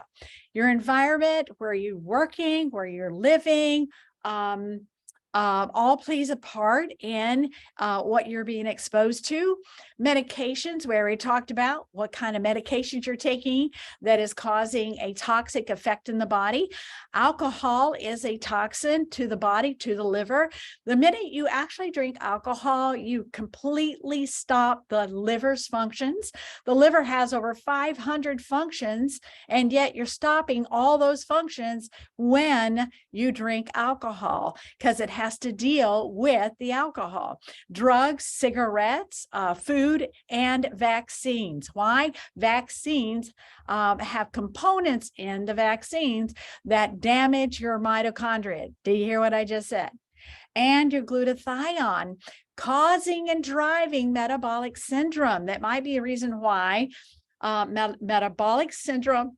Your environment, where you're working, where you're living, all plays a part in what you're being exposed to. Medications, we already talked about what kind of medications you're taking that is causing a toxic effect in the body. Alcohol is a toxin to the body, to the liver. The minute you actually drink alcohol, you completely stop the liver's functions. The liver has over 500 functions, and yet you're stopping all those functions when you drink alcohol because it has to deal with the alcohol. Drugs, cigarettes, food, and vaccines. Why? Vaccines have components in the vaccines that damage your mitochondria. Do you hear what I just said? And your glutathione, causing and driving metabolic syndrome. That might be a reason why metabolic syndrome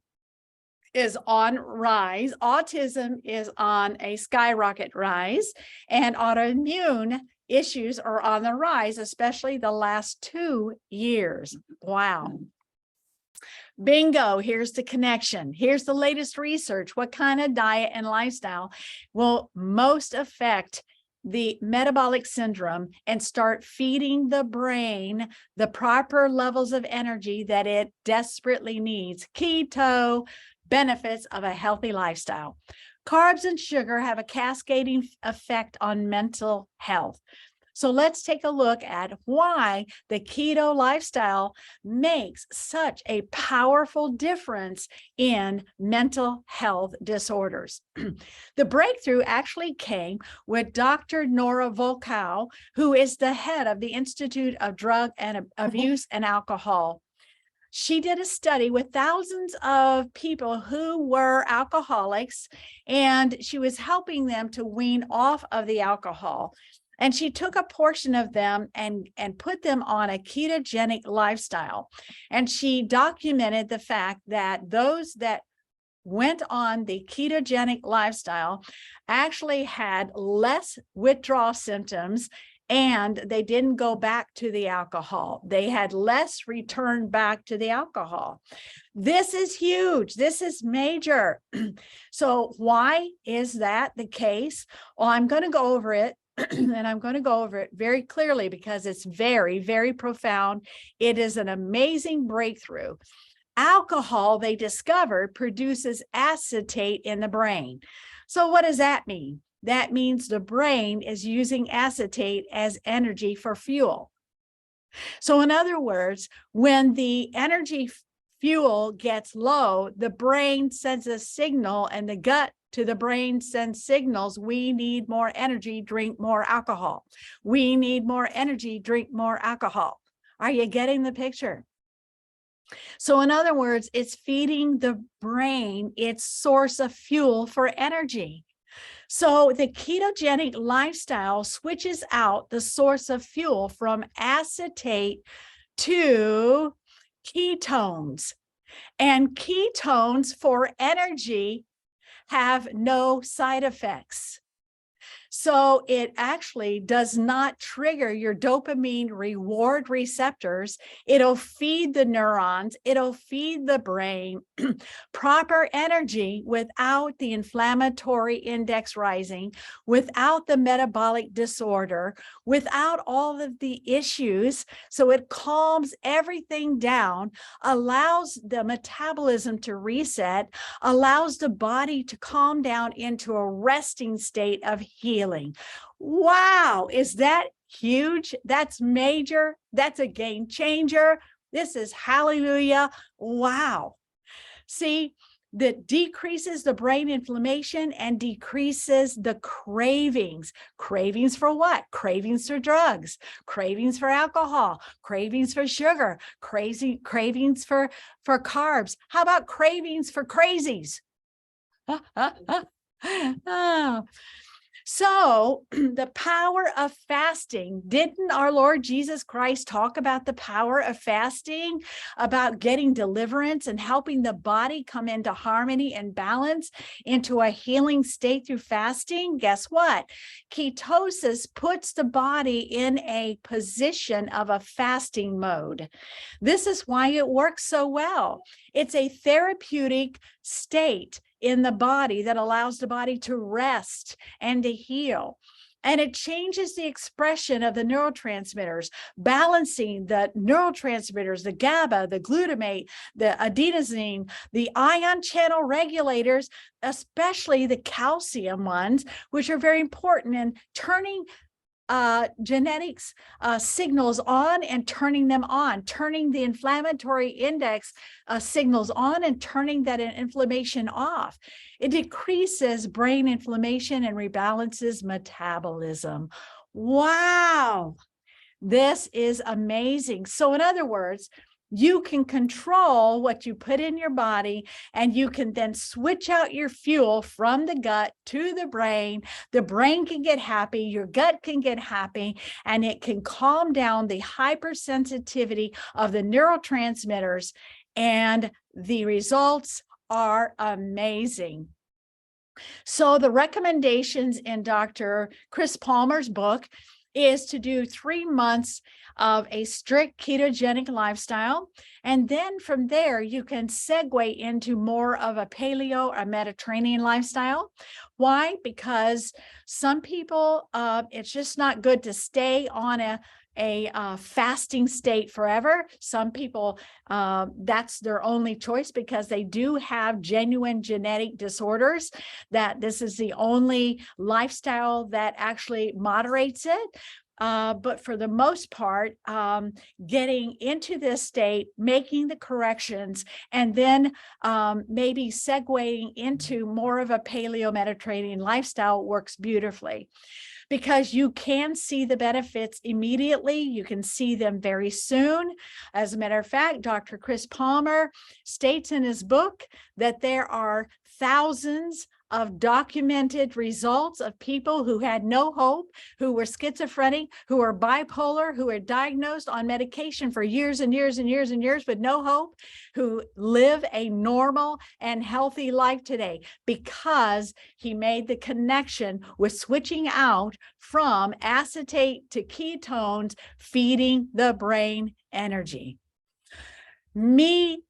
is on rise, autism is on a skyrocket rise, and autoimmune issues are on the rise, especially the last 2 years. Wow. Bingo, here's the connection. Here's the latest research. What kind of diet and lifestyle will most affect the metabolic syndrome and start feeding the brain the proper levels of energy that it desperately needs? Keto benefits of a healthy lifestyle. Carbs and sugar have a cascading effect on mental health. So let's take a look at why the keto lifestyle makes such a powerful difference in mental health disorders. The breakthrough actually came with Dr. Nora Volkow, who is the head of the Institute of Drug and Abuse and Alcohol. She did a study with thousands of people who were alcoholics, and she was helping them to wean off of the alcohol. And she took a portion of them and put them on a ketogenic lifestyle. And she documented the fact that those that went on the ketogenic lifestyle actually had less withdrawal symptoms, and they didn't go back to the alcohol. They had less return back to the alcohol. This is huge. This is major. So why is that the case? Well, I'm going to go over it. And I'm going to go over it very clearly because it's very, very profound. It is an amazing breakthrough. Alcohol, they discovered, produces acetate in the brain. So what does that mean? That means the brain is using acetate as energy for fuel. So in other words, when the energy fuel gets low, the brain sends a signal, and the gut to the brain sends signals. We need more energy, drink more alcohol. We need more energy, drink more alcohol. Are you getting the picture? So in other words, it's feeding the brain its source of fuel for energy. So the ketogenic lifestyle switches out the source of fuel from acetate to ketones. And ketones for energy have no side effects. So it actually does not trigger your dopamine reward receptors. It'll feed the neurons, it'll feed the brain proper energy without the inflammatory index rising, without the metabolic disorder, without all of the issues. So it calms everything down, allows the metabolism to reset, allows the body to calm down into a resting state of healing. Wow, is that huge? That's major. That's a game changer. This is hallelujah. Wow. See, that decreases the brain inflammation and decreases the cravings. Cravings for what? Cravings for drugs, cravings for alcohol, cravings for sugar, cravings for carbs. How about cravings for crazies? Oh. So the power of fasting, didn't our Lord Jesus Christ talk about the power of fasting, about getting deliverance and helping the body come into harmony and balance, into a healing state through fasting? Guess what? Ketosis puts the body in a position of a fasting mode. This is why it works so well. It's a therapeutic state in the body that allows the body to rest and to heal. And it changes the expression of the neurotransmitters, balancing the neurotransmitters, the GABA, the glutamate, the adenosine, the ion channel regulators, especially the calcium ones, which are very important in turning genetics signals on and turning them on, turning the inflammatory index signals on and turning that inflammation off. It decreases brain inflammation and rebalances metabolism. Wow, this is amazing. So in other words, you can control what you put in your body, and you can then switch out your fuel from the gut to the brain. The brain can get happy, your gut can get happy, and it can calm down the hypersensitivity of the neurotransmitters, and the results are amazing. So the recommendations in Dr. Chris Palmer's book is to do 3 months of a strict ketogenic lifestyle. And then from there, you can segue into more of a paleo or Mediterranean lifestyle. Why? Because some people, it's just not good to stay on a fasting state forever. Some people, that's their only choice because they do have genuine genetic disorders, that this is the only lifestyle that actually moderates it. But for the most part, getting into this state, making the corrections, and then maybe segueing into more of a paleo Mediterranean lifestyle works beautifully. Because you can see the benefits immediately. You can see them very soon. As a matter of fact, Dr. Chris Palmer states in his book that there are thousands of documented results of people who had no hope, who were schizophrenic, who were bipolar, who were diagnosed on medication for years and years and years and years with no hope, who live a normal and healthy life today because he made the connection with switching out from acetate to ketones, feeding the brain energy. Menu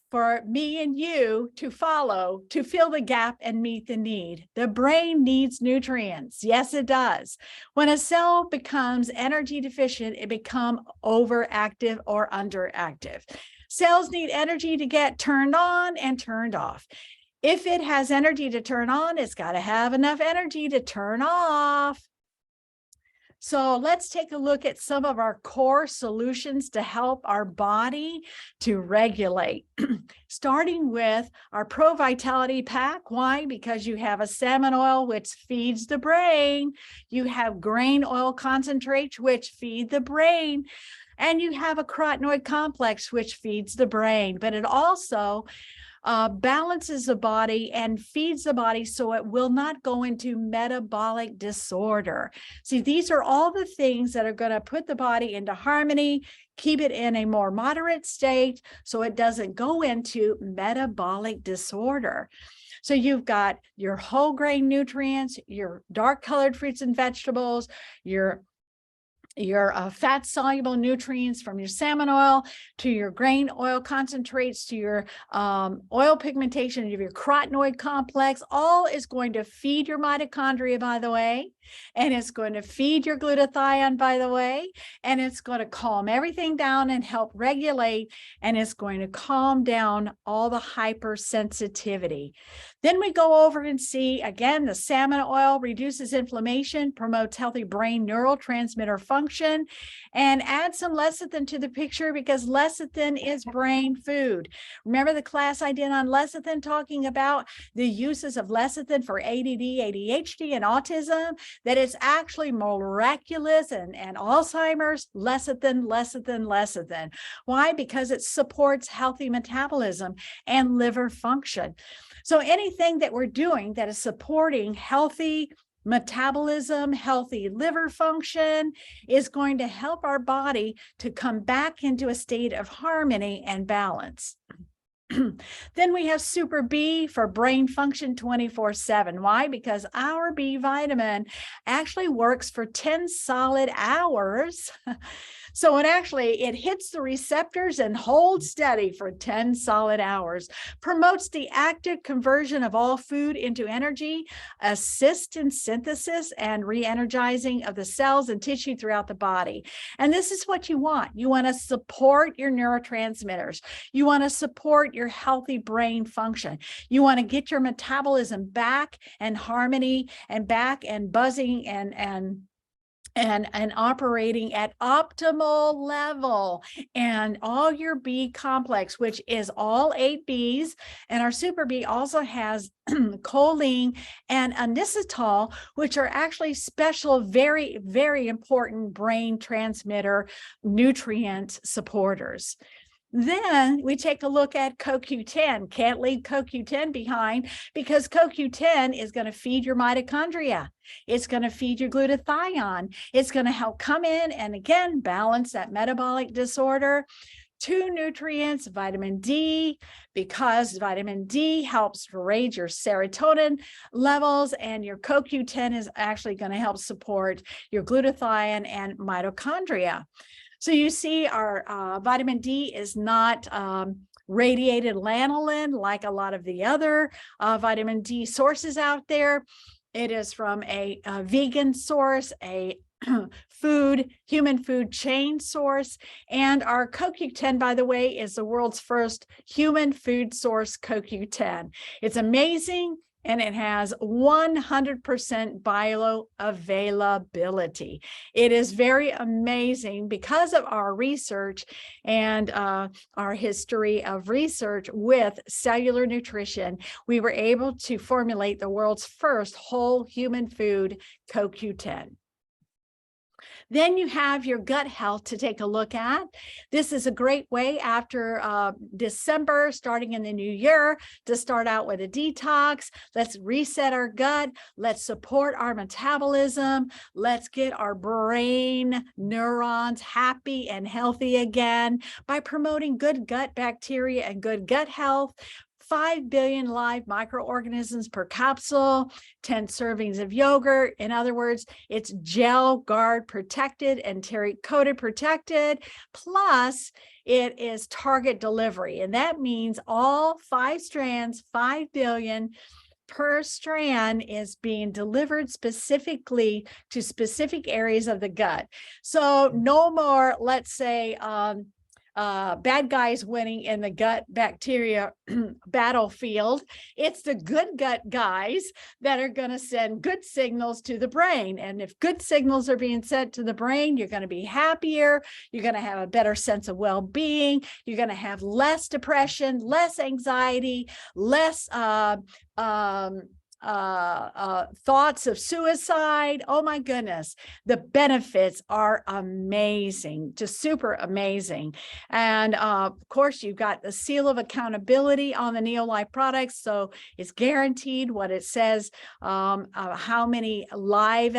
for me and you to follow, to fill the gap and meet the need. The brain needs nutrients. Yes, it does. When a cell becomes energy deficient, it becomes overactive or underactive. Cells need energy to get turned on and turned off. If it has energy to turn on, it's got to have enough energy to turn off. So let's take a look at some of our core solutions to help our body to regulate. Starting with our Pro Vitality Pack. Why? Because you have a salmon oil, which feeds the brain. You have grain oil concentrates, which feed the brain. And you have a carotenoid complex, which feeds the brain. But it also balances the body and feeds the body so it will not go into metabolic disorder. See, these are all the things that are going to put the body into harmony, keep it in a more moderate state so it doesn't go into metabolic disorder. So you've got your whole grain nutrients, your dark colored fruits and vegetables, your fat soluble nutrients from your salmon oil to your grain oil concentrates to your oil pigmentation of your carotenoid complex, all is going to feed your mitochondria, by the way, and it's going to feed your glutathione, by the way, and it's going to calm everything down and help regulate, and it's going to calm down all the hypersensitivity. Then we go over and see, again, the salmon oil reduces inflammation, promotes healthy brain neurotransmitter function, and add some lecithin to the picture because lecithin is brain food. Remember the class I did on lecithin, talking about the uses of lecithin for ADD, ADHD, and autism, that it's actually miraculous and Alzheimer's, lecithin, lecithin, lecithin. Why? Because it supports healthy metabolism and liver function. So anything that we're doing that is supporting healthy metabolism, healthy liver function, is going to help our body to come back into a state of harmony and balance. Then we have Super B for brain function 24/7. Why? Because our B vitamin actually works for 10 solid hours. So it hits the receptors and holds steady for 10 solid hours, promotes the active conversion of all food into energy, assists in synthesis and re-energizing of the cells and tissue throughout the body. And this is what you want. You want to support your neurotransmitters. You want to support your healthy brain function. You want to get your metabolism back and harmony and back and buzzing and operating at optimal level, and all your B complex, which is all 8 Bs, and our Super B also has choline and inositol, which are actually special, very, very important brain transmitter nutrient supporters. Then we take a look at CoQ10. Can't leave CoQ10 behind, because CoQ10 is going to feed your mitochondria. It's going to feed your glutathione. It's going to help come in and, again, balance that metabolic disorder. 2 nutrients, vitamin D, because vitamin D helps raise your serotonin levels, and your CoQ10 is actually going to help support your glutathione and mitochondria. So you see our vitamin D is not radiated lanolin like a lot of the other vitamin D sources out there. It is from a vegan source, a human food chain source. And our CoQ10, by the way, is the world's first human food source CoQ10. It's amazing. And it has 100% bioavailability. It is very amazing because of our research and our history of research with cellular nutrition. We were able to formulate the world's first whole human food CoQ10. Then you have your gut health to take a look at. This is a great way after December, starting in the new year, to start out with a detox. Let's reset our gut. Let's support our metabolism. Let's get our brain neurons happy and healthy again by promoting good gut bacteria and good gut health. 5 billion live microorganisms per capsule, 10 servings of yogurt. In other words, it's gel guard protected, enteric coated protected, plus it is target delivery. And that means all 5 strands, 5 billion per strand, is being delivered specifically to specific areas of the gut. So no more, let's say, bad guys winning in the gut bacteria battlefield. It's the good gut guys that are going to send good signals to the brain. And if good signals are being sent to the brain, you're going to be happier. You're going to have a better sense of well-being. You're going to have less depression, less anxiety, less thoughts of suicide. Oh my goodness, the benefits are amazing, just super amazing. And of course, you've got the seal of accountability on the Neolife products, so it's guaranteed what it says, how many live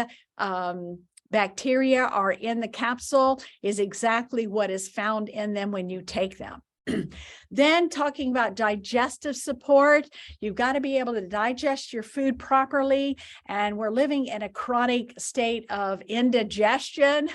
bacteria are in the capsule is exactly what is found in them when you take them. Then talking about digestive support, you've got to be able to digest your food properly. And we're living in a chronic state of indigestion.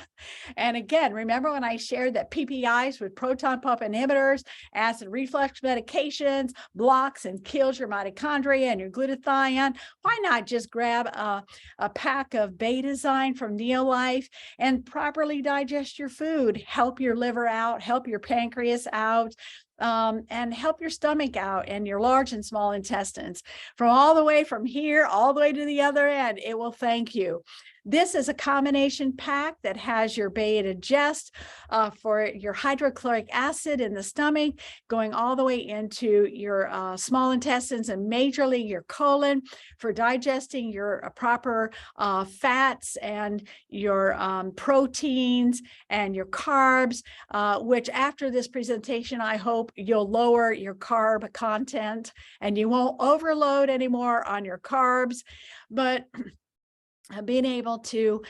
And again, remember when I shared that PPIs with proton pump inhibitors, acid reflux medications, blocks and kills your mitochondria and your glutathione? Why not just grab a pack of Betazyme from Neolife and properly digest your food, help your liver out, help your pancreas out, and help your stomach out and your large and small intestines. From all the way from here, all the way to the other end, it will thank you. This is a combination pack that has your Beta-Digest for your hydrochloric acid in the stomach, going all the way into your small intestines and majorly your colon for digesting your proper fats and your proteins and your carbs, which after this presentation, I hope you'll lower your carb content and you won't overload anymore on your carbs. But being able to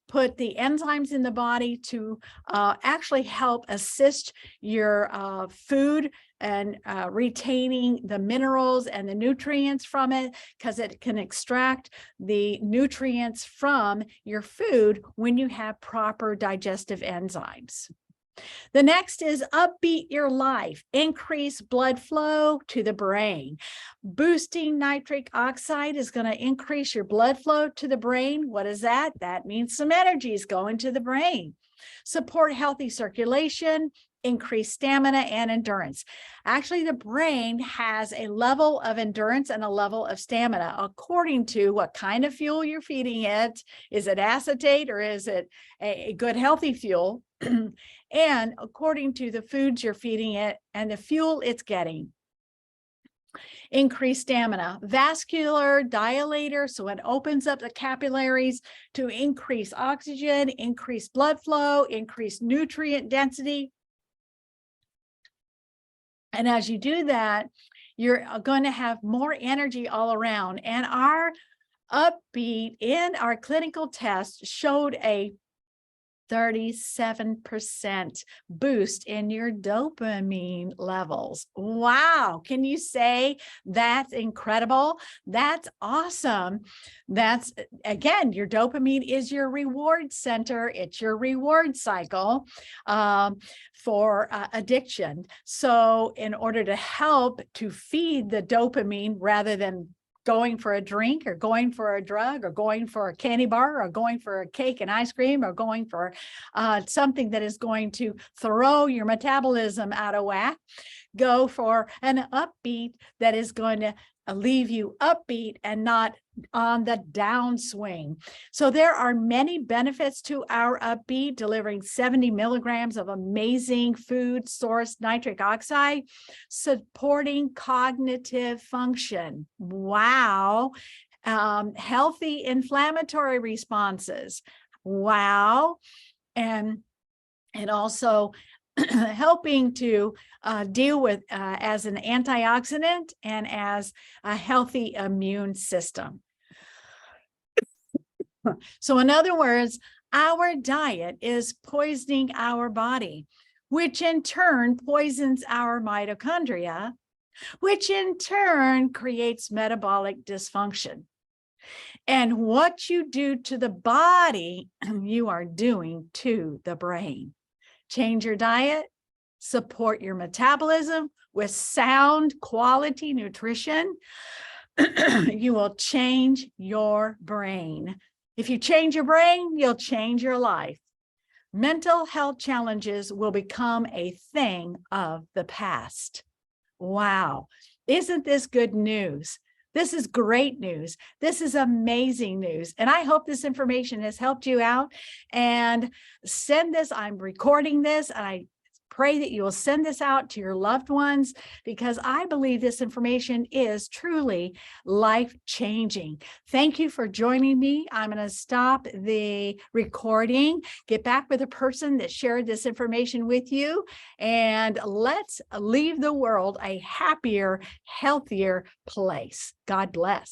put the enzymes in the body to actually help assist your food and retaining the minerals and the nutrients from it, because it can extract the nutrients from your food when you have proper digestive enzymes. The next is Upbeat Your Life, increase blood flow to the brain. Boosting nitric oxide is going to increase your blood flow to the brain. What is that? That means some energy is going to the brain. Support healthy circulation, increase stamina and endurance. Actually, the brain has a level of endurance and a level of stamina according to what kind of fuel you're feeding it. Is it acetate or is it a good healthy fuel? And according to the foods you're feeding it and the fuel it's getting. Increase stamina, vascular dilator, so it opens up the capillaries to increase oxygen, increase blood flow, increase nutrient density. And as you do that, you're going to have more energy all around. And our Upbeat in our clinical test showed a 37% boost in your dopamine levels. Wow. Can you say that's incredible? That's awesome. That's, again, your dopamine is your reward center. It's your reward cycle for addiction. So in order to help to feed the dopamine rather than going for a drink or going for a drug or going for a candy bar or going for a cake and ice cream or going for something that is going to throw your metabolism out of whack, go for an Upbeat that is going to leave you upbeat and not on the downswing. So there are many benefits to our Upbeat, delivering 70 milligrams of amazing food source nitric oxide, supporting cognitive function. Wow. Healthy inflammatory responses. Wow. And also helping to deal with as an antioxidant and as a healthy immune system. So in other words, our diet is poisoning our body, which in turn poisons our mitochondria, which in turn creates metabolic dysfunction. And what you do to the body, you are doing to the brain. Change your diet, support your metabolism with sound quality nutrition. You will change your brain. If you change your brain, you'll change your life. Mental health challenges will become a thing of the past. Wow. Isn't this good news? This is great news. This is amazing news. And I hope this information has helped you out. And send this, I'm recording this, and I pray that you will send this out to your loved ones, because I believe this information is truly life-changing. Thank you for joining me. I'm going to stop the recording, get back with the person that shared this information with you, and let's leave the world a happier, healthier place. God bless.